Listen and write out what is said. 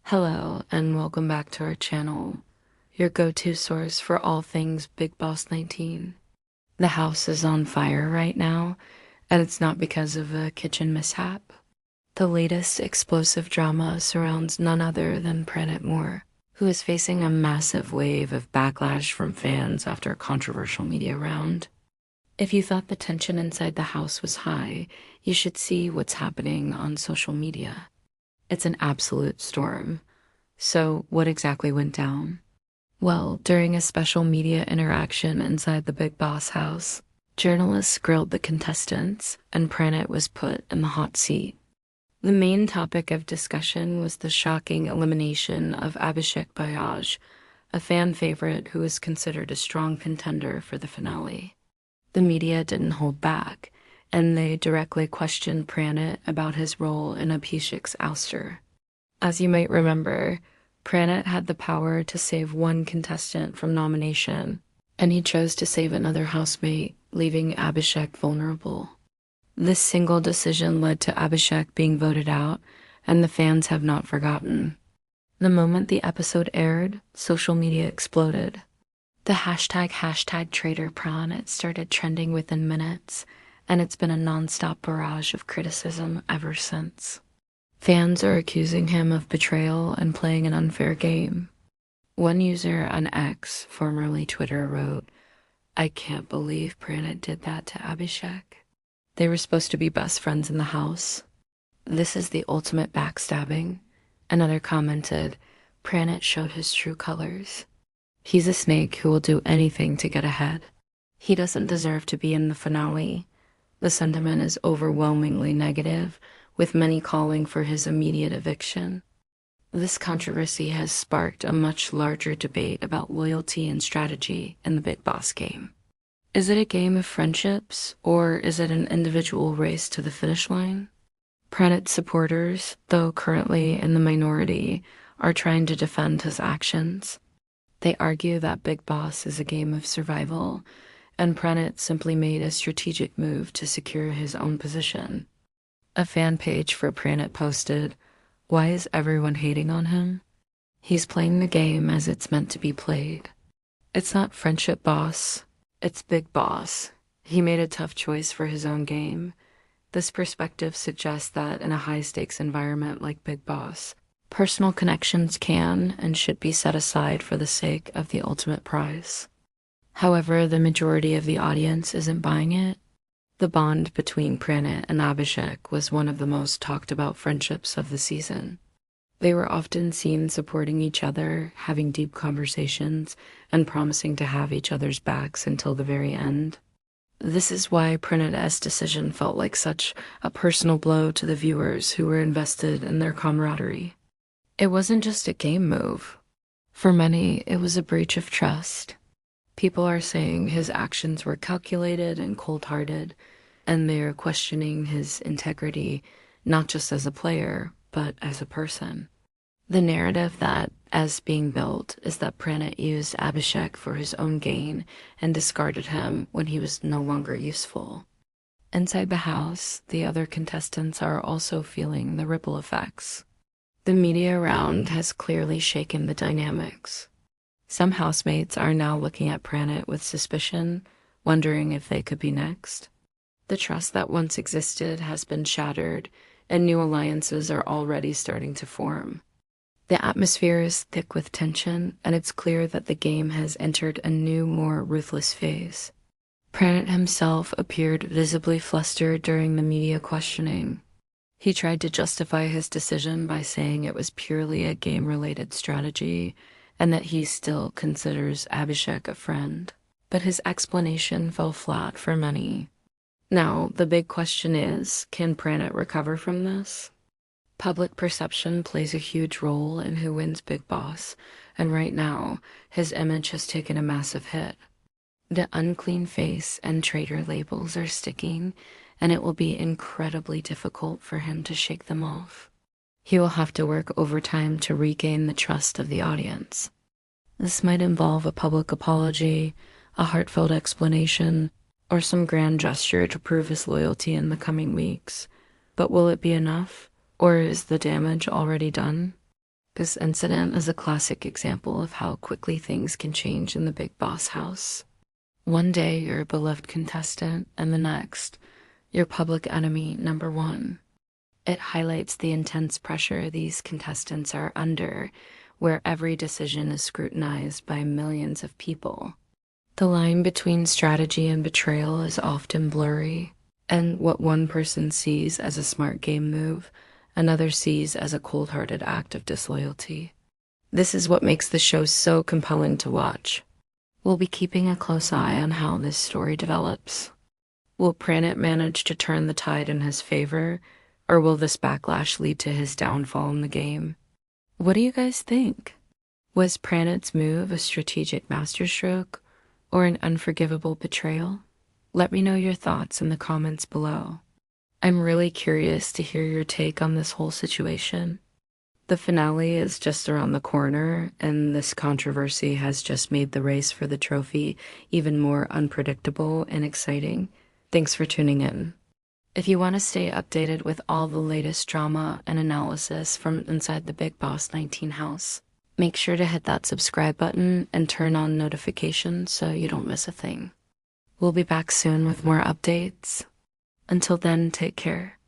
Hello, and welcome back to our channel, your go-to source for all things Bigg Boss 19. The house is on fire right now, and it's not because of a kitchen mishap. The latest explosive drama surrounds none other than Pranit More, who is facing a massive wave of backlash from fans after a controversial media round. If you thought the tension inside the house was high, you should see what's happening on social media. It's an absolute storm. So, what exactly went down? Well, during a special media interaction inside the Bigg Boss house, journalists grilled the contestants, and Pranit was put in the hot seat. The main topic of discussion was the shocking elimination of Abhishek Bajaj, a fan favorite who is considered a strong contender for the finale. The media didn't hold back, and they directly questioned Pranit about his role in Abhishek's ouster. As you might remember, Pranit had the power to save one contestant from nomination, and he chose to save another housemate, leaving Abhishek vulnerable. This single decision led to Abhishek being voted out, and the fans have not forgotten. The moment the episode aired, social media exploded. The hashtag traitor Pranit started trending within minutes, and it's been a non-stop barrage of criticism ever since. Fans are accusing him of betrayal and playing an unfair game. One user on X, formerly Twitter, wrote, "I can't believe Pranit did that to Abhishek. They were supposed to be best friends in the house. This is the ultimate backstabbing." Another commented, "Pranit showed his true colors. He's a snake who will do anything to get ahead. He doesn't deserve to be in the finale." The sentiment is overwhelmingly negative, with many calling for his immediate eviction. This controversy has sparked a much larger debate about loyalty and strategy in the Bigg Boss game. Is it a game of friendships, or is it an individual race to the finish line? Pranit's supporters, though currently in the minority, are trying to defend his actions. They argue that Bigg Boss is a game of survival, and Pranit simply made a strategic move to secure his own position. A fan page for Pranit posted, "Why is everyone hating on him? He's playing the game as it's meant to be played. It's not friendship boss, it's Bigg Boss. He made a tough choice for his own game." This perspective suggests that in a high-stakes environment like Bigg Boss, personal connections can and should be set aside for the sake of the ultimate prize. However, the majority of the audience isn't buying it. The bond between Pranit and Abhishek was one of the most talked about friendships of the season. They were often seen supporting each other, having deep conversations, and promising to have each other's backs until the very end. This is why Pranit's decision felt like such a personal blow to the viewers who were invested in their camaraderie. It wasn't just a game move. For many, it was a breach of trust. People are saying his actions were calculated and cold-hearted, and they are questioning his integrity, not just as a player, but as a person. The narrative that is being built is that Pranit used Abhishek for his own gain and discarded him when he was no longer useful. Inside the house, the other contestants are also feeling the ripple effects. The media round has clearly shaken the dynamics. Some housemates are now looking at Pranit with suspicion, wondering if they could be next. The trust that once existed has been shattered, and new alliances are already starting to form. The atmosphere is thick with tension, and it's clear that the game has entered a new, more ruthless phase. Pranit himself appeared visibly flustered during the media questioning. He tried to justify his decision by saying it was purely a game-related strategy, and that he still considers Abhishek a friend. But his explanation fell flat for many. Now, the big question is, can Pranit recover from this? Public perception plays a huge role in who wins Bigg Boss, and right now, his image has taken a massive hit. The unclean face and traitor labels are sticking, and it will be incredibly difficult for him to shake them off. He will have to work overtime to regain the trust of the audience. This might involve a public apology, a heartfelt explanation, or some grand gesture to prove his loyalty in the coming weeks. But will it be enough? Or is the damage already done? This incident is a classic example of how quickly things can change in the Big Boss house. One day, you're a beloved contestant, and the next, your public enemy number one. It highlights the intense pressure these contestants are under, where every decision is scrutinized by millions of people. The line between strategy and betrayal is often blurry, and what one person sees as a smart game move, another sees as a cold-hearted act of disloyalty. This is what makes the show so compelling to watch. We'll be keeping a close eye on how this story develops. Will Pranit manage to turn the tide in his favor, or will this backlash lead to his downfall in the game? What do you guys think? Was Pranit's move a strategic masterstroke or an unforgivable betrayal? Let me know your thoughts in the comments below. I'm really curious to hear your take on this whole situation. The finale is just around the corner, and this controversy has just made the race for the trophy even more unpredictable and exciting. Thanks for tuning in. If you want to stay updated with all the latest drama and analysis from inside the Bigg Boss 19 house, make sure to hit that subscribe button and turn on notifications so you don't miss a thing. We'll be back soon with more updates. Until then, take care.